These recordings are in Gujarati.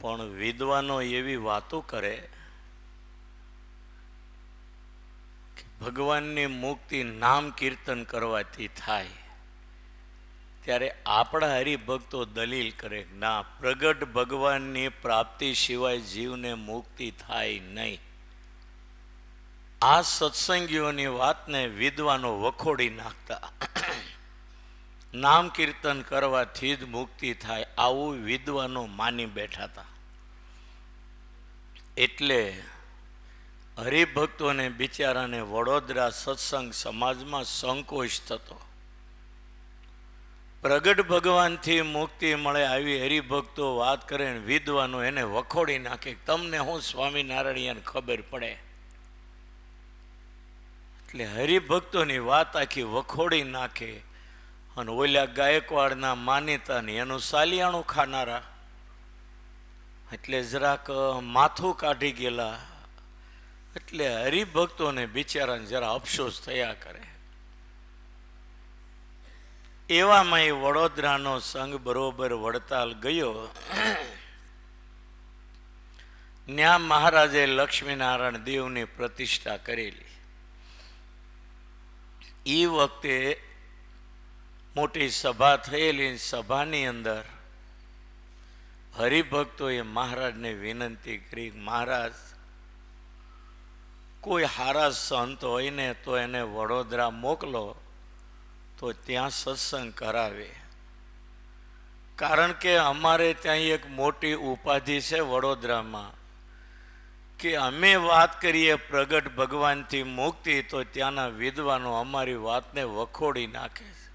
પણ વિદ્વાનો એવી વાતો કરે કે ભગવાનની મુક્તિ નામ કીર્તન કરવાથી થાય. ત્યારે આપણા હરિભક્તો દલીલ કરે, ના, પ્રગટ ભગવાનની પ્રાપ્તિ સિવાય જીવને મુક્તિ થાય નહીં. આ સત્સંગીઓની વાતને વિદ્વાનો વખોડી નાખતા. નામ કીર્તન કરવાથી જ મુક્તિ થાય આવું વિદ્વાનો માની બેઠા હતા. એટલે હરિભક્તોને બિચારાને વડોદરા સત્સંગ સમાજમાં સંકોચ થતો. પ્રગટ ભગવાનથી મુક્તિ મળે આવી હરિભક્તો વાત કરે ને વિદ્વાનો એને વખોડી નાખે. તમને હું સ્વામિનારાયણ ખબર પડે? એટલે હરિભક્તોની વાત આખી વખોડી નાખે. અને ઓલા ગાયકવાડના માનીતા ને એનું સાલિયાણું ખાનારા એટલે જરાક માથું કાઢી ગયેલા. એટલે હરિભક્તોને બિચારાને જરા અફસોસ થયા કરે. એવામાં એ વડોદરાનો સંઘ બરોબર વડતાલ ગયો. ન્યા મહારાજે લક્ષ્મીનારાયણ દેવની પ્રતિષ્ઠા કરેલી. એ વખતે મોટી સભા થયેલી. સભાની અંદર હરિભક્તોએ મહારાજને વિનંતી કરી, મહારાજ, કોઈ હારા સંત હોય ને તો એને વડોદરા મોકલો તો ત્યાં સત્સંગ કરાવે. કારણ કે અમારે ત્યાં એક મોટી ઉપાધિ છે વડોદરામાં કે અમે વાત કરીએ પ્રગટ ભગવાનથી મુક્તિ તો ત્યાંના વિદ્વાનો અમારી વાતને વખોડી નાખે છે.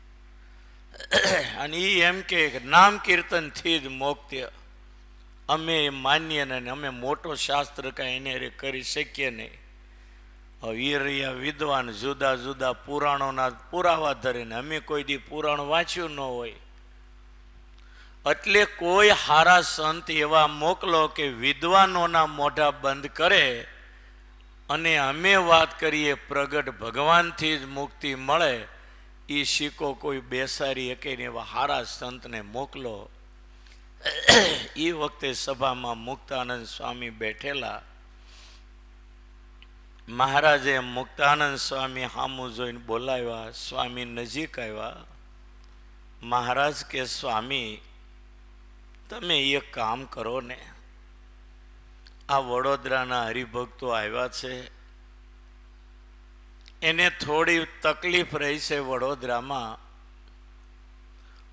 અને એ એમ કે નામ કીર્તનથી જ મુક્તિ અમે માનીએ ને અમે મોટો શાસ્ત્ર કાંઈ એને કરી શકીએ નહીં. વીરિયા વિદ્વાન જુદા જુદા પુરાણોના પુરાવા ધરીને અમે કોઈ દી પુરાણ વાંચ્યું ન હોય. એટલે કોઈ હારા સંત એવા મોકલો કે વિદ્વાનોના મોઢા બંધ કરે અને અમે વાત કરીએ પ્રગટ ભગવાનથી જ મુક્તિ મળે એ શીખો કોઈ બેસારી શકે ને એવા હારા સંતને મોકલો. એ વખતે સભામાં મુક્તાનંદ સ્વામી બેઠેલા. મહારાજે મુક્તાનંદ સ્વામી સામું જોઈને બોલાવ્યા. સ્વામી નજીક આવ્યા. મહારાજ કે, સ્વામી, તમે એક કામ કરો ને, આ વડોદરાના હરિભક્તો આવ્યા છે, એને થોડી તકલીફ રહી છે વડોદરામાં.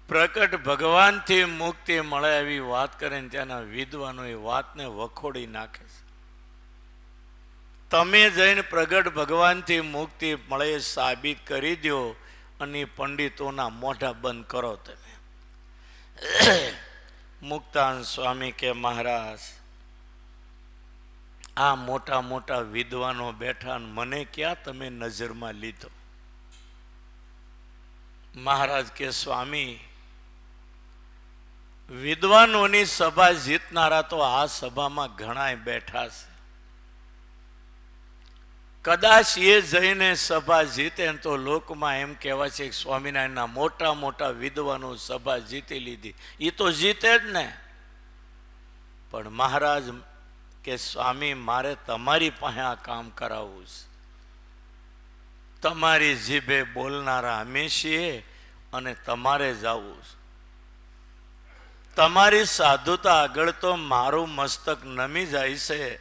પ્રગટ ભગવાનથી મુક્તિ મળે એવી વાત કરીને ત્યાંના વિદ્વાનો એ વાતને વખોડી નાખે છે. તમે જઈને પ્રગટ ભગવાનથી મુક્તિ મળે સાબિત કરી દો અને પંડિતોના મોઢા બંધ કરો તમે. મુક્તાન સ્વામી કે, મહારાજ, આ મોટા મોટા વિદ્વાનો બેઠા મને ક્યાં તમે નજરમાં લીધો? મહારાજ કે, સ્વામી, વિદ્વાનોની સભા જીતનારા તો આ સભામાં ઘણા બેઠા છે. કદાચ એ જઈને સભા જીતે તો લોકમાં એમ કહેવાય છે કે સ્વામિનારાયણના મોટા મોટા વિદ્વાનો સભા જીતી લીધી. એ તો જીતે જ ને. પણ મહારાજ કે, સ્વામી, મારે તમારી પાસે આ કામ કરાવવું છે. તમારી જીભે બોલનારા અમે છીએ અને તમારે જવું છે. તમારી સાધુતા આગળ તો મારું મસ્તક નમી જાય છે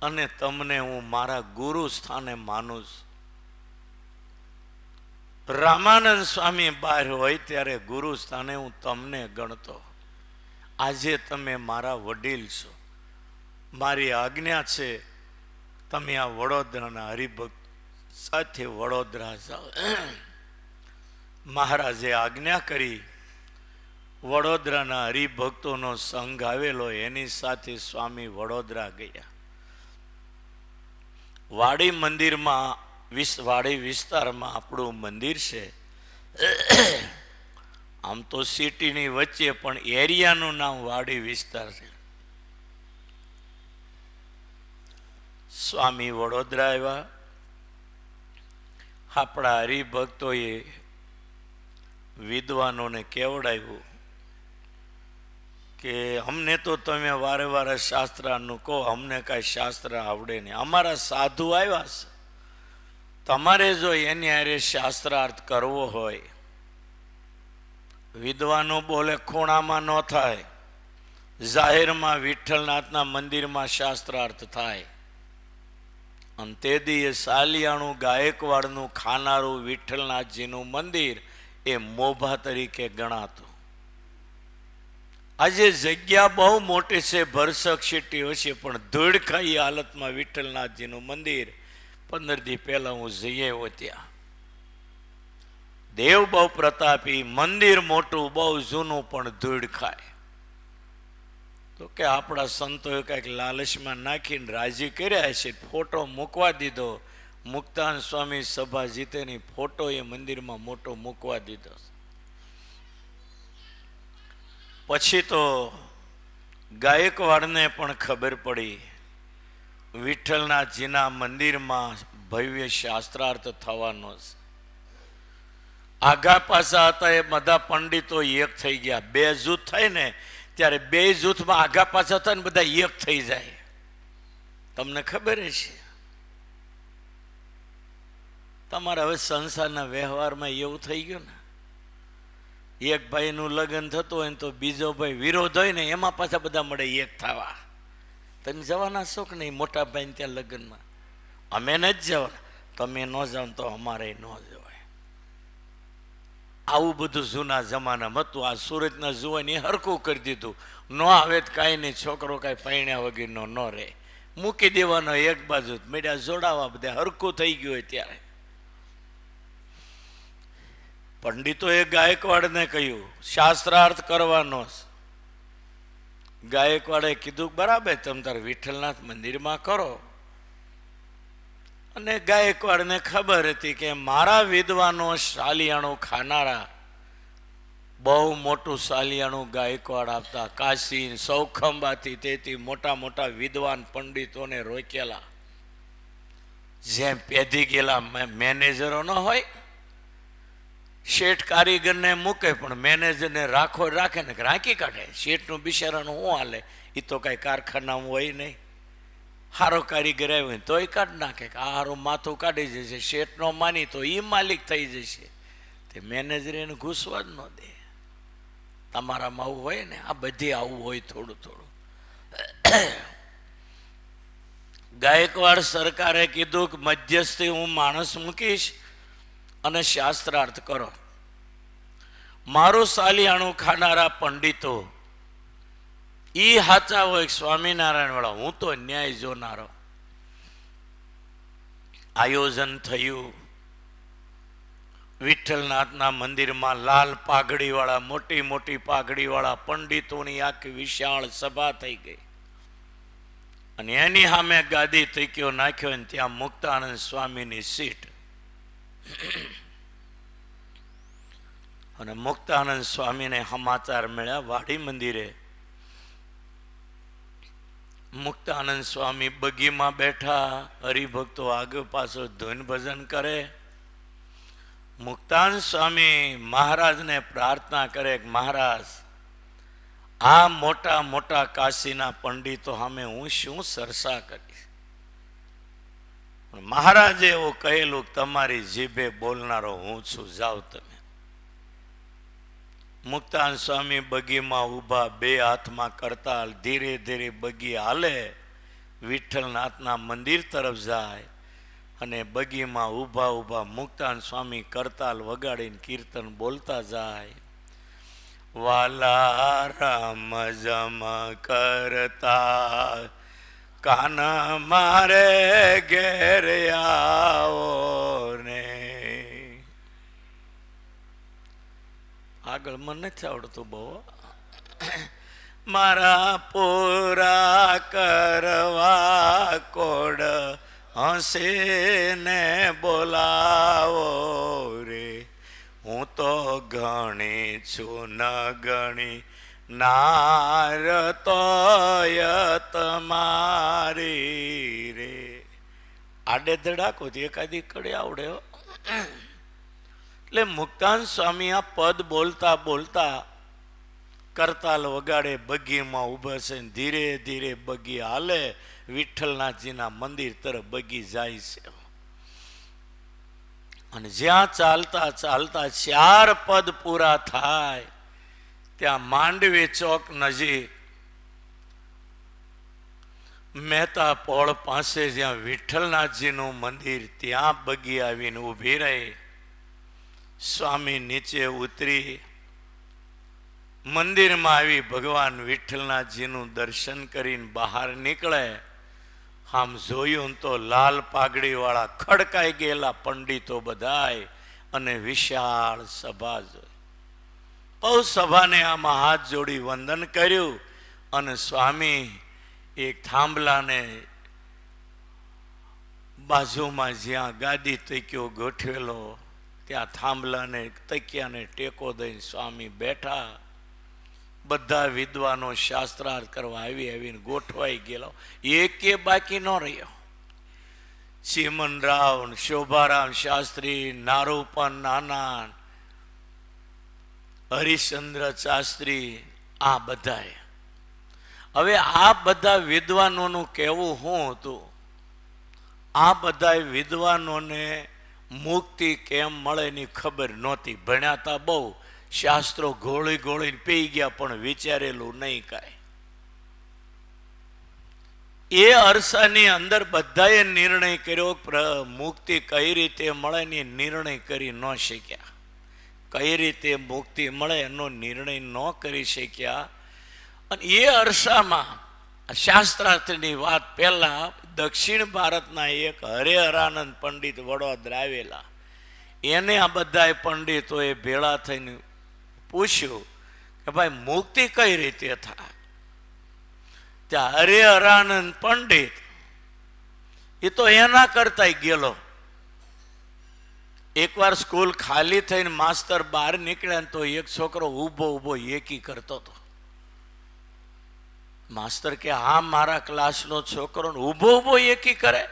અને તમને હું મારા ગુરુ સ્થાને માનું છું. રામાનંદ સ્વામી બહાર હોય ત્યારે ગુરુ સ્થાને હું તમને ગણતો. આજે તમે મારા વડીલ છો. મારી આજ્ઞા છે તમે આ વડોદરાના હરિભક્ત સાથે વડોદરા જાઓ. મહારાજે આજ્ઞા કરી. વડોદરાના હરિભક્તોનો સંઘ આવેલો, એની સાથે સ્વામી વડોદરા ગયા. વાડી મંદિરમાં, વાડી વિસ્તારમાં આપણું મંદિર છે. આમ તો સિટીની વચ્ચે, પણ એરિયાનું નામ વાડી વિસ્તાર છે. સ્વામી વડોદરા આવ્યા. આપણા હરિભક્તોએ વિદ્વાનોને કેવડાવ્યું કે અમને તો તમે વારે વારે શાસ્ત્રનું કહો, અમને કાંઈ શાસ્ત્ર આવડે નહીં. અમારા સાધુ આવ્યા છે, તમારે જો એની હારે શાસ્ત્રાર્થ કરવો હોય, વિદ્વાનો બોલે ખૂણામાં ન થાય, જાહેરમાં વિઠ્ઠલનાથના મંદિરમાં શાસ્ત્રાર્થ થાય. અને તે દીએ સાલિયાણું ગાયકવાડનું ખાનારું વિઠ્ઠલનાથજીનું મંદિર એ મોભા તરીકે ગણાતું. આજે જગ્યા બહુ મોટી છે, ભરસક સિટી હશે, પણ ધૂળખાઈ હાલતમાં વિઠ્ઠલનાથજીનું મંદિર 15 દી પહેલા હું જઈ આવ્યો ત્યાં. દેવ બહુ પ્રતાપી, મંદિર મોટું, બહુ જૂનું, પણ ધૂળ ખાય. તો કે આપણા સંતોએ કંઈક લાલચમાં નાખીને રાજી કર્યા છે, ફોટો મૂકવા દીધો. મુક્તાન સ્વામી સભા જીતેની ફોટો એ મંદિરમાં મોટો મૂકવા દીધો. પછી તો ગાયકવાડને પણ ખબર પડી વિઠ્ઠલનાથજીના મંદિરમાં ભવ્ય શાસ્ત્રાર્થ થવાનો છે. આગા પાછા હતા એ બધા પંડિતો એક થઈ ગયા. 2 જૂથ થાય ને ત્યારે 2 જૂથમાં આગા પાછા થાય ને બધા એક થઈ જાય. તમને ખબર છે, તમારા હવે સંસારના વ્યવહારમાં એવું થઈ ગયું ને, એક ભાઈનું લગ્ન થતું હોય ને તો બીજો ભાઈ વિરોધ હોય ને એમાં પાછા બધા મળે એક થવા. તમે જવાના છો કે નહીં મોટા ભાઈને ત્યાં લગ્નમાં? અમે ન જ જવાના. તમે ન જાઓ તો અમારે ન જવાય. આવું બધું જૂના જમાનામાં હતું. આ સુરતના જુવાને હરખું કરી દીધું. ન આવે તો કાંઈ નહીં, છોકરો કાંઈ પૈણ્યા વગરનો ન રહે, મૂકી દેવાનો એક બાજુ. મેળા જોડાવા બધા હરખું થઈ ગયું હોય ત્યારે પંડિતોએ ગાયકવાડને કહ્યું શાસ્ત્રાર્થ કરવાનો. ગાયકવાડે કીધું બરાબર, તમે તાર વિઠ્ઠલનાથ મંદિરમાં કરો. અને ગાયકવાડને ખબર હતી કે મારા વિદ્વાનો સાલિયાણું ખાનારા, બહુ મોટું સાલિયાણું ગાયકવાડ આપતા. કાશી સૌખંબાથી તેથી મોટા મોટા વિદ્વાન પંડિતોને રોકેલા. જેમ પેધી ગયેલા મેનેજરો ન હોય, શેઠ કારીગરને મૂકે પણ મેનેજરને રાખે ને રાખી કાઢે. શેઠનું બિચારાનું શું હાલે? એ તો કાંઈ કારખાનામાં હોય નહીં. હારો કારીગર આવ્યો હોય તોય કાઢી નાખે કે આ હારું માથું કાઢી જશે. શેઠનો માની તો એ માલિક થઈ જશે. તે મેનેજર એને ઘૂસવા જ ન દે. તમારામાં આવું હોય ને, આ બધી આવું હોય થોડું થોડું. ગાયકવાડ સરકારે કીધું કે મધ્યસ્થી હું માણસ મૂકીશ અને શાસ્ત્રાર્થ કરો. મારું સાલિયાણું ખાનારા પંડિતો ઈ હાચા હોય સ્વામિનારાયણ વાળા, હું તો ન્યાય જોનારો. આયોજન થયું. વિઠ્ઠલનાથના મંદિરમાં લાલ પાઘડી વાળા, મોટી મોટી પાઘડી વાળા પંડિતોની આખી વિશાળ સભા થઈ ગઈ. અને એની સામે ગાદી તૈક્યો નાખ્યો ને ત્યાં મુક્તાનંદ સ્વામીની સીટ. અને મુક્તાનંદ સ્વામીને સમાચાર મળ્યા વાડી મંદિરે. મુક્તાનંદ સ્વામી બગીમાં બેઠા, હરિભક્તો આગળ પાછળ ધૂન ભજન કરે. મુક્તાનંદ સ્વામી મહારાજને પ્રાર્થના કરે કે મહારાજ, આ મોટા મોટા કાશીના પંડિતો સામે હું શું સરસા કરીશ? મહારાજે એવું કહેલું તમારી જીભે બોલનારો હું છું, જાઓ તમે. મુક્તાનંદ સ્વામી બગીમાં ઊભા, 2 હાથમાં કરતાલ, ધીરે ધીરે બગી હાલે, વિઠ્ઠલનાથના મંદિર તરફ જાય. અને બગીમાં ઊભા ઊભા મુક્તાનંદ સ્વામી કરતાલ વગાડીને કીર્તન બોલતા જાય. વાલા રામ જમ કરતા કાના મારે ઘેર આવો ને. આગળ મને નથી આવડતું બહુ. મારા પૂરા કરવા કોડ હસે ને બોલાવો રે. હું તો ગણી છું ન ગણી નાર તોય તમારી રે. આડે ધડાકો એકાદી કડે આવડે. એટલે મુક્તાનંદ સ્વામી આ પદ બોલતા બોલતા કરતાલ વગાડે બગીમાં ઊભા છે, ધીરે ધીરે બગી હાલે, વિઠ્ઠલનાથજીના મંદિર તરફ બગી જાય છે. અને જ્યાં ચાલતા ચાલતા 4 પદ પૂરા થાય ત્યાં માંડવી ચોક નજીક મહેતા પોળ પાસે જ્યાં વિઠ્ઠલનાથજીનું મંદિર, ત્યાં બગી આવીને ઊભી રહી. સ્વામી નીચે ઉતરી મંદિરમાં આવી ભગવાન વિઠ્ઠલનાથજીનું દર્શન કરીને બહાર નીકળે. આમ જોયું તો લાલ પાઘડી વાળા ખડકાઈ ગયેલા પંડિતો બધાય અને વિશાળ સભા જોઈ. બહુ સભાને આમાં હાથ જોડી વંદન કર્યું અને સ્વામી એક થાંભલાને બાજુમાં જ્યાં ગાદી તકિયો ગોઠવેલો ત્યાં થાંભલાને તકિયાને ટેકો દઈને સ્વામી બેઠા. બધા વિદ્વાનો શાસ્ત્રાર્થ કરવા આવીને ગોઠવાઈ ગયેલો, એકે બાકી ન રહ્યો. ચીમનરાવ, શોભારામ શાસ્ત્રી, નારૂપન નાના, હરિશ્ચંદ્ર શાસ્ત્રી, આ બધાએ. હવે આ બધા વિદ્વાનોનું કહેવું શું હતું? આ બધા વિદ્વાનોને મુક્તિ કેમ મળે એની ખબર નહોતી. ભણ્યા હતા બહુ, શાસ્ત્રો ગોળી ગોળીને પી ગયા, પણ વિચારેલું નહીં કાંઈ. એ અરસાની અંદર બધાએ નિર્ણય કર્યો, મુક્તિ કઈ રીતે મળે ને નિર્ણય કરી ન શક્યા. કઈ રીતે મુક્તિ મળે એનો નિર્ણય ન કરી શક્યા. અને એ અરસામાં શાસ્ત્રાર્થની વાત પહેલા દક્ષિણ ભારતના એક હરેહરાનંદ પંડિત વડોદરા આવેલા, એને આ બધા પંડિતોએ ભેળા થઈને પૂછ્યું કે ભાઈ મુક્તિ કઈ રીતે થાય? ત્યાં હરેહરાનંદ પંડિત એ તો એના કરતા ગયેલો. એકવાર સ્કૂલ ખાલી થઈને માસ્તર બહાર નીકળ્યા તો એક છોકરો ઊભો ઊભો એકી કરતો હતો. માસ્તર કે હા, મારા ક્લાસનો છોકરો ઊભો ઊભો એકી કરે,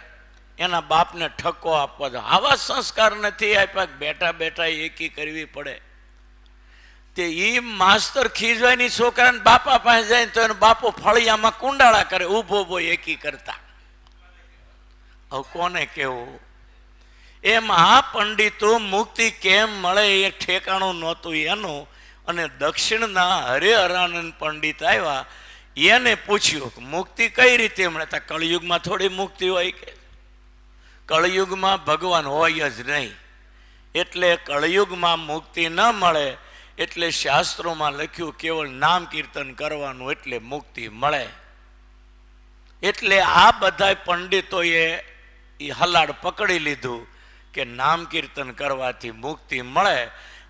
એના બાપને ઠક્કો આપવા દો. આવા સંસ્કાર નથી આપ્યા, બેઠા બેઠા એકી કરવી પડે. તે એ માસ્તર ખીજવાની છોકરાને બાપા પાસે જાય તો એનો બાપો ફળિયામાં કુંડાળા કરે, ઊભો ઊભો એકી કરતા. હવે કોને કેવું? એમ આ પંડિતો મુક્તિ કેમ મળે એ ઠેકાણું નહોતું એનું. અને દક્ષિણના હરેહરાનંદ પંડિત આવ્યા, એને પૂછ્યું મુક્તિ કઈ રીતે મળે? તા કળિયુગમાં થોડી મુક્તિ હોય કે? કળિયુગમાં ભગવાન હોય જ નહીં, એટલે કળિયુગમાં મુક્તિ ન મળે. એટલે શાસ્ત્રોમાં લખ્યું કેવળ નામ કીર્તન કરવાનું એટલે મુક્તિ મળે. એટલે આ બધા પંડિતોએ એ હલાડ પકડી લીધું કે નામ કીર્તન કરવાથી મુક્તિ મળે.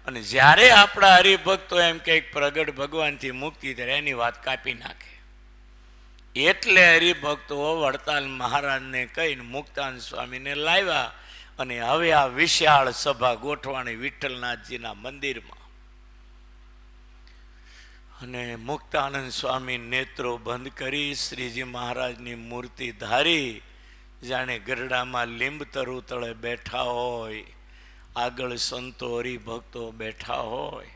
અને જ્યારે આપણા હરિભક્તો એમ કંઈક પ્રગટ ભગવાનથી મુક્તિ થાય એની વાત કાપી નાખે. એટલે હરિભક્તો વડતાલ મહારાજને કહીને મુક્તાન સ્વામીને લાવ્યા અને હવે આ વિશાળ સભા ગોઠવાણી વિઠ્ઠલનાથજીના મંદિરમાં. અને મુક્તાનંદ સ્વામી નેત્રો બંધ કરી શ્રીજી મહારાજની મૂર્તિ ધારી જાણે ગરડામાં લીંબ તરુ તળે બેઠા હોય, આગળ સંતો હરિભક્તો બેઠા હોય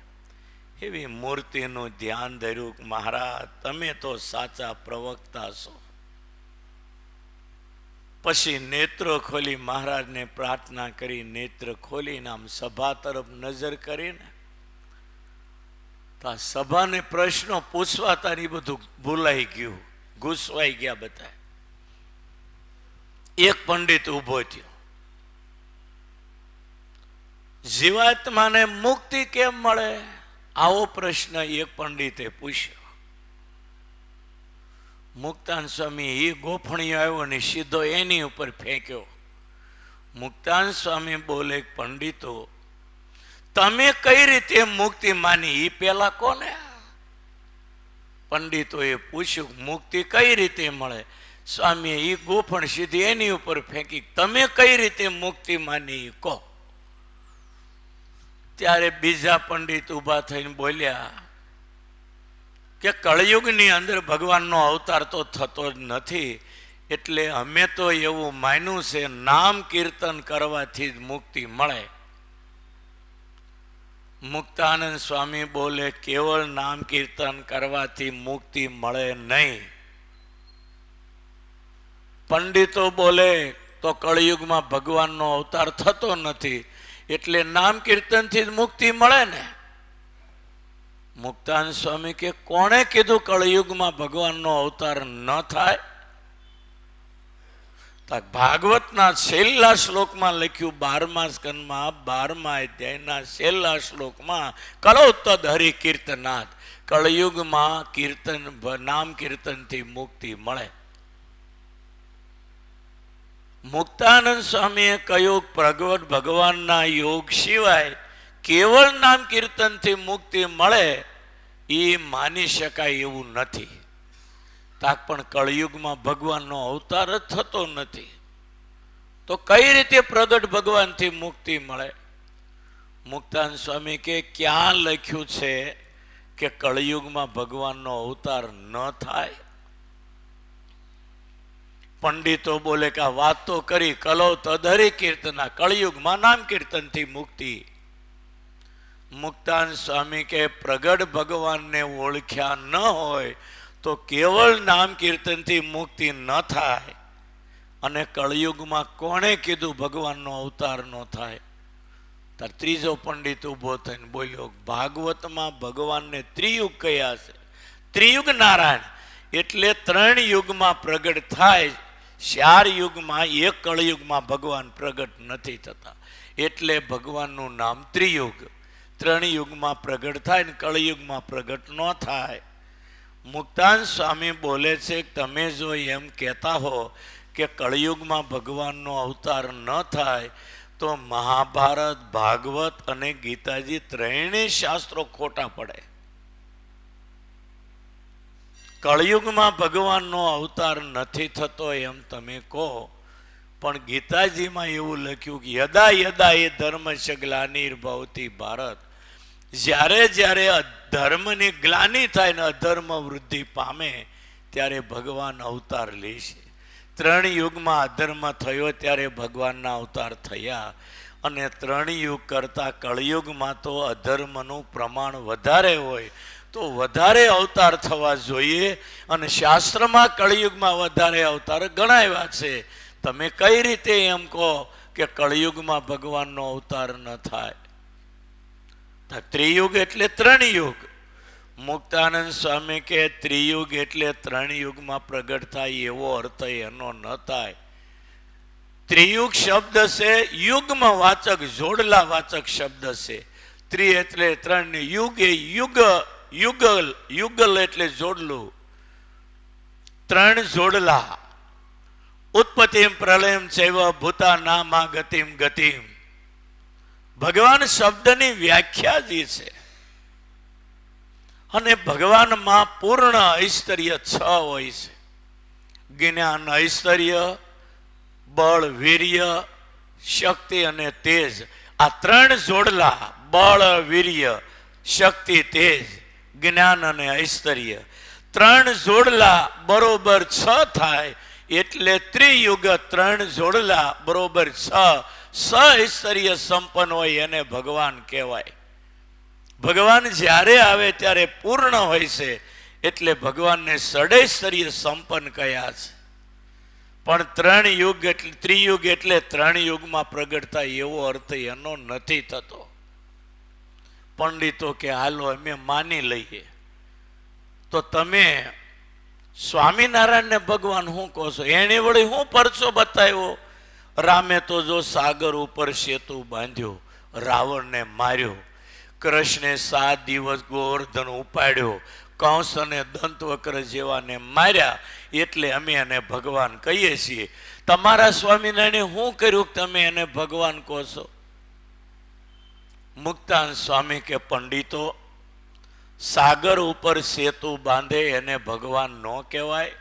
એવી મૂર્તિનું ધ્યાન ધર્યું. મહારાજ તમે તો સાચા પ્રવક્તા છો. પછી નેત્રો ખોલી મહારાજને પ્રાર્થના કરી, નેત્ર ખોલીને આમ સભા તરફ નજર કરીને તો આ સભાને પ્રશ્નો પૂછવા તારી બધું ભૂલાઈ ગયું, ઘૂસવાઈ ગયા બધા. એક પંડિત ઉભો થયો, જીવાત્માને મુક્તિ કેમ મળે? આવો પ્રશ્ન એક પંડિતે પૂછ્યો. મુક્તાન સ્વામી એ ગોફણીયો આવ્યો ને સીધો એની ઉપર ફેંક્યો. મુક્તાન સ્વામી બોલે, પંડિતો તમે કઈ રીતે મુક્તિ માની એ પેલા કોને? પંડિતોએ પૂછ્યું મુક્તિ કઈ રીતે મળે? સ્વામીએ એ ગોફણ સીધી એની ઉપર ફેંકી, તમે કઈ રીતે મુક્તિ માની કહો. ત્યારે બીજા પંડિત ઊભા થઈને બોલ્યા કે કળયુગની અંદર ભગવાનનો અવતાર તો થતો જ નથી, એટલે અમે તો એવું માન્યું છે નામ કીર્તન કરવાથી જ મુક્તિ મળે. મુક્તાનંદ સ્વામી બોલે કેવળ નામ કીર્તન કરવાથી મુક્તિ મળે નહીં. પંડિતો બોલે તો કળિયુગમાં ભગવાનનો અવતાર થતો નથી, એટલે નામ કીર્તનથી જ મુક્તિ મળે ને. મુક્તાનંદ સ્વામી કે કોણે કીધું કળિયુગમાં ભગવાનનો અવતાર ન થાય? ભાગવતના છેલ્લા શ્લોકમાં લખ્યું, 12મા સ્કંદમાં 12મા અધ્યાયના છેલ્લા શ્લોકમાં કળો તદ હરિ કીર્તનાથ, કળિયુગમાં કીર્તન નામ કીર્તનથી મુક્તિ મળે. મુક્તાનંદ સ્વામીએ કહ્યું પ્રગટ ભગવાનના યોગ સિવાય કેવળ નામ કીર્તનથી મુક્તિ મળે એ માની શકાય એવું નથી. પણ કળિયુગમાં ભગવાનનો અવતાર જ થતો નથી, તો કઈ રીતે પ્રગટ ભગવાનથી મુક્તિ મળે? મુક્તાનંદ સ્વામી કે ક્યાં લખ્યું છે કે કળિયુગમાં ભગવાનનો અવતાર ન થાય? પંડિતો બોલે કે આ વાત તો કરી કલો તદહરિ કીર્તના, કળિયુગમાં નામ કીર્તનથી મુક્તિ. મુક્તાનંદ સ્વામી કે પ્રગટ ભગવાનને ઓળખ્યા ન હોય તો કેવળ નામ કીર્તનથી મુક્તિ ન થાય. અને કળિયુગમાં કોણે કીધું ભગવાનનો અવતાર ન થાય? ત્રીજો પંડિત ઉભો થઈને બોલ્યો, ભાગવતમાં ભગવાનને ત્રિયુગ કયા છે. ત્રિયુગ નારાયણ એટલે 3 યુગમાં પ્રગટ થાય, 4 યુગમાં, 1 કળિયુગમાં ભગવાન પ્રગટ નથી થતા, એટલે ભગવાનનું નામ ત્રિયુગ. 3 યુગમાં પ્રગટ થાય ને કળિયુગમાં પ્રગટ ન થાય. મુક્તાનંદ સ્વામી બોલે છે કે તમે જો એમ કહેતા હો કે કળિયુગમાં ભગવાનનો અવતાર ન થાય તો મહાભારત, ભાગવત અને ગીતાજી 3 શાસ્ત્રો ખોટા પડે. કળિયુગમાં ભગવાનનો અવતાર નથી થતો એમ તમે કહો, પણ ગીતાજીમાં એવું લખ્યું કે યદા યદા એ ધર્મસ્ય ગ્લાનિર્ભવતિ ભારત, જ્યારે જ્યારે ધર્મની ગ્લાનિ થાય ને અધર્મ વૃદ્ધિ પામે ત્યારે ભગવાન અવતાર લેશે. 3 યુગમાં અધર્મ થયો ત્યારે ભગવાનના અવતાર થયા, અને 3 યુગ કરતાં કળિયુગમાં તો અધર્મનું પ્રમાણ વધારે હોય તો વધારે અવતાર થવા જોઈએ, અને શાસ્ત્રમાં કળિયુગમાં વધારે અવતાર ગણાવ્યા છે. તમે કઈ રીતે એમ કહો કે કળિયુગમાં ભગવાનનો અવતાર ન થાય? ત્રિયુગ એટલે 3 યુગ. મુક્તાનંદ સ્વામી કે ત્રિયુગ એટલે 3 યુગમાં પ્રગટ થાય એવો અર્થ એનો ન થાય. ત્રિયુગ શબ્દ છે યુગમાં વાચક, જોડલા વાચક શબ્દ છે. ત્રિ એટલે 3, યુગ એ યુગ, યુગલ, યુગલ એટલે જોડલું, 3 જોડલા. ઉત્પત્તિમ પ્રલયમ ચૈવ ભૂતા નામા ગતિમ ગતિમ. ભગવાન શબ્દની વ્યાખ્યા જ છે. અને ભગવાનમાં પૂર્ણ ઐશ્વર્ય 6 હોય છે. જ્ઞાન, ઐશ્વર્ય, બળ, વીર્ય, શક્તિ અને તેજ. આ 3 જોડલા, બળ, વીર્ય, શક્તિ, તેજ, જ્ઞાન અને ઐશ્વર્ય, 3 જોડલા બરોબર 6 થાય એટલે ત્રિયુગ. 3 જોડલા બરોબર 6 ઐશ્વર્ય સંપન્ન હોય એને ભગવાન કહેવાય. ભગવાન જ્યારે આવે ત્યારે પૂર્ણ હોય છે, એટલે ભગવાનને ષડૈશ્વર્ય સંપન્ન કયા છે. પણ 3 યુગ એટલે ત્રિયુગ એટલે 3 યુગમાં પ્રગટ થાય એવો અર્થ એનો નથી થતો. પંડિતો કે હાલો અમે માની લઈએ, તો તમે સ્વામિનારાયણને ભગવાન શું કહો છો? એને વળી હું પરચો બતાવ્યો? રામે તો જો સાગર ઉપર સેતુ બાંધ્યો, રાવણને માર્યો, કૃષ્ણે 7 દિવસ ગોવર્ધન ઉપાડ્યો, કંસ અને દંતવક્ર જેવાને માર્યા, એટલે અમે એને ભગવાન કહીએ છીએ. તમારા સ્વામિનારાયણે શું કર્યું કે તમે એને ભગવાન કહો છો? મુક્તાનંદ સ્વામી કે પંડિતો, સાગર ઉપર સેતુ બાંધે એને ભગવાન ન કહેવાય.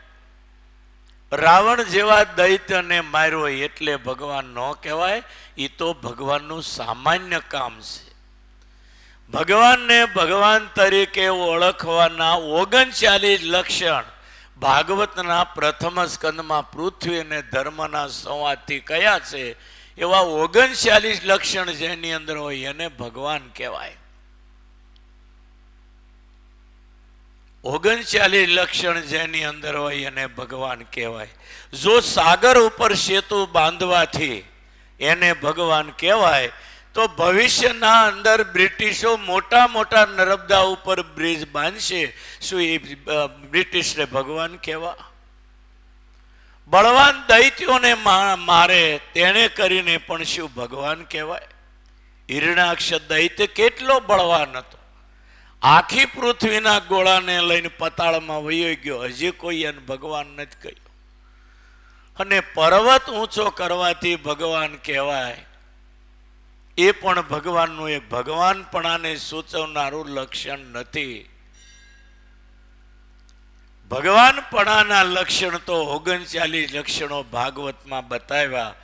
રાવણ જેવા દૈત્યને માર્યો એટલે ભગવાન ન કહેવાય. એ તો ભગવાનનું સામાન્ય કામ છે. ભગવાનને ભગવાન તરીકે ઓળખવાના 39 લક્ષણ ભાગવતના પ્રથમ સ્કંદમાં પૃથ્વી અને ધર્મના સંવાદથી કયા છે? એવા 39 લક્ષણ જેની અંદર હોય એને ભગવાન કહેવાય. 39 લક્ષણ જેની અંદર હોય એને ભગવાન કહેવાય. જો સાગર ઉપર સેતુ બાંધવાથી એને ભગવાન કહેવાય, તો ભવિષ્યના અંદર બ્રિટિશો મોટા મોટા નર્મદા ઉપર બ્રિજ બાંધશે, શું એ બ્રિટિશને ભગવાન કહેવા? બળવાન દૈત્યોને મારે તેને કરીને પણ શું ભગવાન કહેવાય? હિરણાક્ષ દૈત્ય કેટલો બળવાન હતો, આખી પૃથ્વીના ગોળાને લઈને પતાળમાં વયો ગયો, હજી કોઈ એને ભગવાન નથી કહ્યું. અને પર્વત ઊંચો કરવાથી ભગવાન કહેવાય, એ પણ ભગવાનનું એક ભગવાનપણાને સૂચવનારું લક્ષણ નથી. ભગવાનપણાના લક્ષણ તો 39 લક્ષણો ભાગવતમાં બતાવ્યા,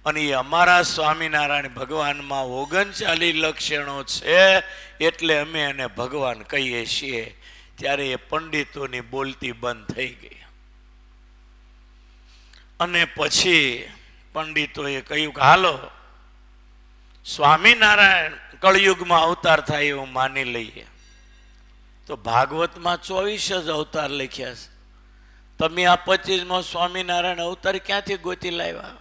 અને એ અમારા સ્વામિનારાયણ ભગવાનમાં 39 લક્ષણો છે, એટલે અમે એને ભગવાન કહીએ છીએ. ત્યારે એ પંડિતોની બોલતી બંધ થઈ ગઈ. અને પછી પંડિતોએ કહ્યું કે હાલો સ્વામિનારાયણ કળયુગમાં અવતાર થાય એવું માની લઈએ. તો ભાગવતમાં 24 જ અવતાર લખ્યા છે, તમે આ 25મો સ્વામિનારાયણ અવતાર ક્યાંથી ગોતી લાવ્યા?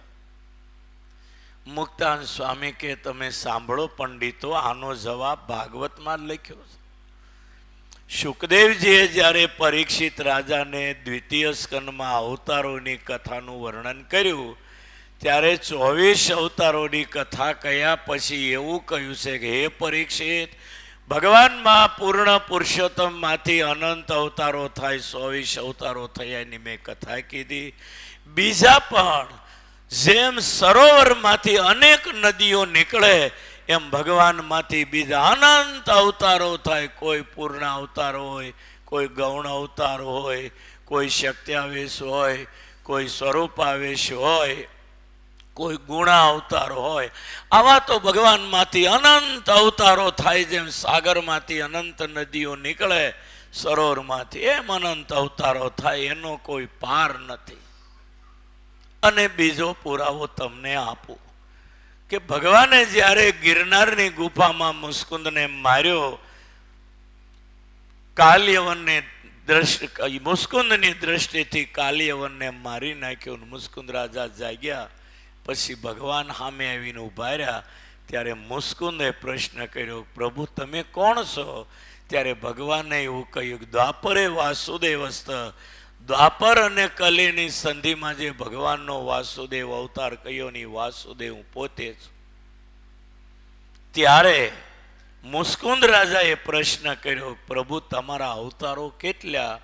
મુક્તાન સ્વામી કે તમે સાંભળો પંડિતો, આનો જવાબ ભાગવતમાં જ લખ્યો છે. શુકદેવજીએ જ્યારે પરીક્ષિત રાજાને દ્વિતીય સ્કંદમાં અવતારોની કથાનું વર્ણન કર્યું, ત્યારે 24 અવતારોની કથા કહ્યા પછી એવું કહ્યું છે કે હે પરીક્ષિત, ભગવાનમાં પૂર્ણ પુરુષોત્તમમાંથી અનંત અવતારો થાય, 24 અવતારો થયાની મેં કથા કીધી. બીજા પણ જેમ સરોવરમાંથી અનેક નદીઓ નીકળે એમ ભગવાનમાંથી બીજા અનંત અવતારો થાય. કોઈ પૂર્ણ અવતાર હોય, કોઈ ગૌણ અવતાર હોય, કોઈ શક્ત્યાવેશ હોય, કોઈ સ્વરૂપાવેશ હોય, કોઈ ગુણા અવતાર હોય. આવા તો ભગવાનમાંથી અનંત અવતારો થાય. જેમ સાગરમાંથી અનંત નદીઓ નીકળે સરોવરમાંથી, એમ અનંત અવતારો થાય, એનો કોઈ પાર નથી. અને બીજો પુરાવો તમને આપું કે ભગવાને જ્યારે ગિરનારની ગુફામાં મુસ્કુંદને માર્યો, કાલ્યવનને મુસ્કુંદની દ્રષ્ટિથી કાલ્યવનને મારી નાખ્યો, મુસ્કુંદ રાજા જાગ્યા. પછી ભગવાન સામે આવીને ઉભા રહ્યા. ત્યારે મુસ્કુંદે પ્રશ્ન કર્યો, પ્રભુ તમે કોણ છો? ત્યારે ભગવાને એવું કહ્યું, દ્વાપરે વાસુદેવસ્ત, દ્વાપર અને કલીની સંધિમાં જે ભગવાનનો વાસુદેવ અવતાર કયો ને વાસુદેવ હું પોતે છું. ત્યારે મુસ્કુંદ રાજાએ પ્રશ્ન કર્યો, પ્રભુ તમારા અવતારો કેટલા?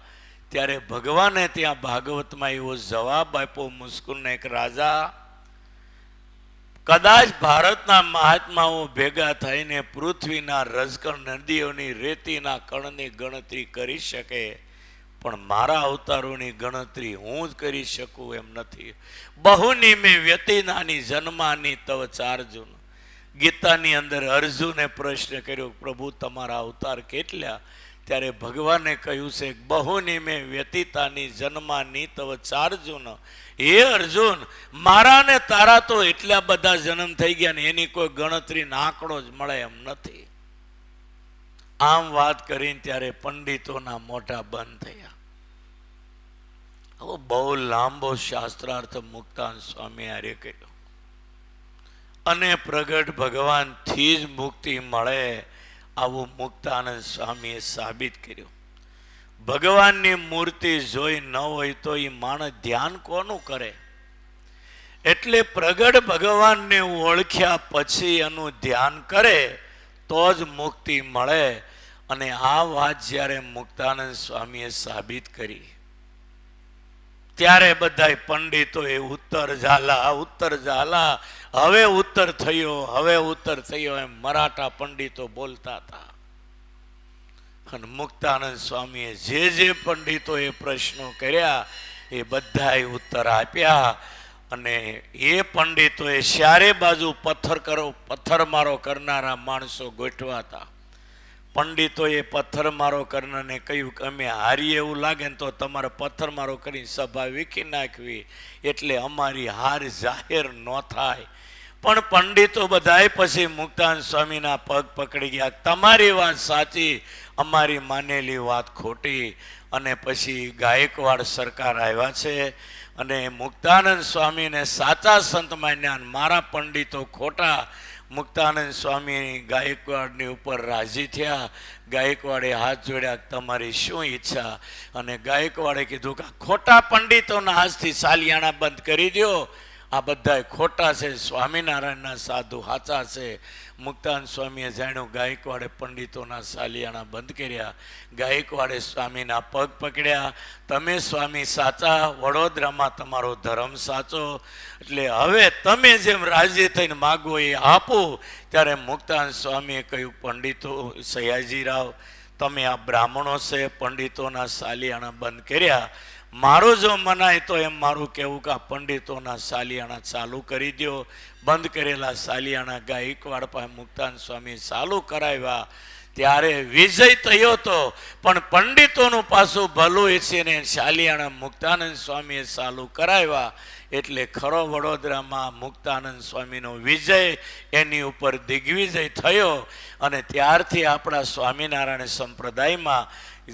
ત્યારે ભગવાને ત્યાં ભાગવતમાં એવો જવાબ આપ્યો મુસ્કુંદને, એક રાજા, કદાચ ભારતના મહાત્માઓ ભેગા થઈને પૃથ્વીના રજકણ નદીઓની રેતીના કણની ગણતરી કરી શકે, પણ મારા અવતારોની ગણતરી હું જ કરી શકું એમ નથી. બહુની મેં વ્યતિનાની જન્માની તવ ચાર્જુન. ગીતાની અંદર અર્જુને પ્રશ્ન કર્યો, પ્રભુ તમારા અવતાર કેટલા? ત્યારે ભગવાને કહ્યું છે, બહુની મેં વ્યતીતાની જન્માની તવ ચાર્જુન. હે અર્જુન, મારા ને તારા તો એટલા બધા જન્મ થઈ ગયા ને એની કોઈ ગણતરી આંકડો જ મળે એમ નથી. આમ વાત કરીને ત્યારે પંડિતોના મોઢા બંધ થયા. હવે બહુ લાંબો શાસ્ત્રાર્થ મુક્તાન સ્વામી આર્ય કર્યો, અને પ્રગટ ભગવાનથી જ મુક્તિ મળે આવું મુક્તાનંદ સ્વામીએ સાબિત કર્યું. ભગવાનની મૂર્તિ જોઈ ન હોય તો એ માણસ ધ્યાન કોનું કરે? એટલે પ્રગટ ભગવાનને ઓળખ્યા પછી એનું ધ્યાન કરે તો જ મુક્તિ મળે. અને આ વાત જ્યારે મુક્તાનંદ સ્વામીએ સાબિત કરી, ત્યારે બધા પંડિતોએ ઉત્તર ઝાલા, હવે ઉત્તર થયો એમ મરાઠા પંડિતો બોલતા હતા. અને મુક્તાનંદ સ્વામીએ જે પંડિતોએ પ્રશ્નો કર્યા એ બધાએ ઉત્તર આપ્યા. અને એ પંડિતોએ ચારે બાજુ પથ્થરમારો કરનારા માણસો ગોઠવા હતા. પંડિતોએ પથ્થરમારો કરનારને કહ્યું કે અમે હારીએ એવું લાગે ને તો તમારે પથ્થરમારો કરી સભા વીખી નાખવી, એટલે અમારી હાર જાહેર ન થાય. પણ પંડિતો બધાએ પછી મુક્તાનંદ સ્વામીના પગ પકડી ગયા, તમારી વાત સાચી, અમારી માનેલી વાત ખોટી. અને પછી ગાયકવાડ સરકાર આવ્યા છે અને મુક્તાનંદ સ્વામીને સાચા સંત માન્યા, મારા પંડિતો ખોટા. મુક્તાનંદ સ્વામી ગાયકવાડની ઉપર રાજી થયા. ગાયકવાડે હાથ જોડ્યા, તમારી શું ઈચ્છા? અને ગાયકવાડે કીધું કે ખોટા પંડિતોના હાથથી સાલિયાણા બંધ કરી દો, આ બધા ખોટા છે, સ્વામિનારાયણના સાધુ સાચા છે. મુક્તાનંદ સ્વામીએ જાણ્યું, ગાયકવાડે પંડિતોના સાલિયાણા બંધ કર્યા. ગાયકવાડે સ્વામીના પગ પકડ્યા, તમે સ્વામી સાચા, વડોદરામાં તમારો ધર્મ સાચો, એટલે હવે તમે જેમ રાજી થઈને માગો એ આપો. ત્યારે મુક્તાનંદ સ્વામીએ કહ્યું, પંડિતો સયાજીરાવ, તમે આ બ્રાહ્મણો છે, પંડિતોના સાલિયાણા બંધ કર્યા, મારું જો મનાય તો એમ મારું કહેવું કે આ પંડિતોના સાલિયાણા ચાલુ કરી દો. બંધ કરેલા સાલિયાણા ગાયકવાડ પાસે મુક્તાનંદ સ્વામી ચાલુ કરાવ્યા. ત્યારે વિજય થયો હતો, પણ પંડિતોનું પાછું ભલું છે ને સાલિયાણા મુક્તાનંદ સ્વામીએ ચાલુ કરાવ્યા. એટલે ખરો વડોદરામાં મુક્તાનંદ સ્વામીનો વિજય, એની ઉપર દિગ્વિજય થયો. અને ત્યારથી આપણા સ્વામિનારાયણ સંપ્રદાયમાં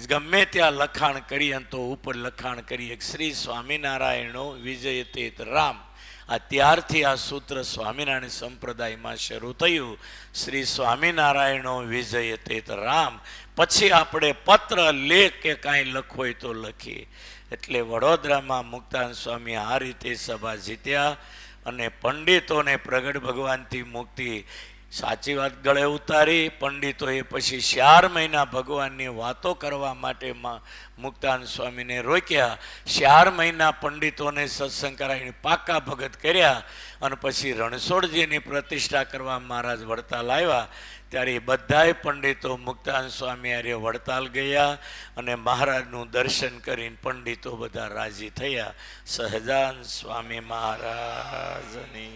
ગમે ત્યાં લખાણ કરીએ તો ઉપર લખાણ કરીએ, શ્રી સ્વામિનારાયણનો વિજય તેત રામ. આ ત્યારથી આ સૂત્ર સ્વામિનારાયણ સંપ્રદાયમાં શરૂ થયું, શ્રી સ્વામિનારાયણનો વિજય તેત રામ. પછી આપણે પત્ર, લેખ કે કાંઈ લખવું હોય તો લખીએ. એટલે વડોદરામાં મુક્તાનંદ સ્વામી આ રીતે સભા જીત્યા અને પંડિતોને પ્રગટ ભગવાનથી મુક્તિ સાચી વાત ગળે ઉતારી. પંડિતોએ પછી 4 મહિના ભગવાનની વાતો કરવા માટે મુક્તાનંદ સ્વામીને રોક્યા. 4 મહિના પંડિતોને સત્સંગ કરાવીને પાકા ભગત કર્યા. અને પછી રણછોડજીની પ્રતિષ્ઠા કરવા મહારાજ વડતાલ આવ્યા. ત્યારે બધાય પંડિતો મુક્તાનંદ સ્વામી હારે વડતાલ ગયા અને મહારાજનું દર્શન કરીને પંડિતો બધા રાજી થયા. સહજાનંદ સ્વામી મહારાજની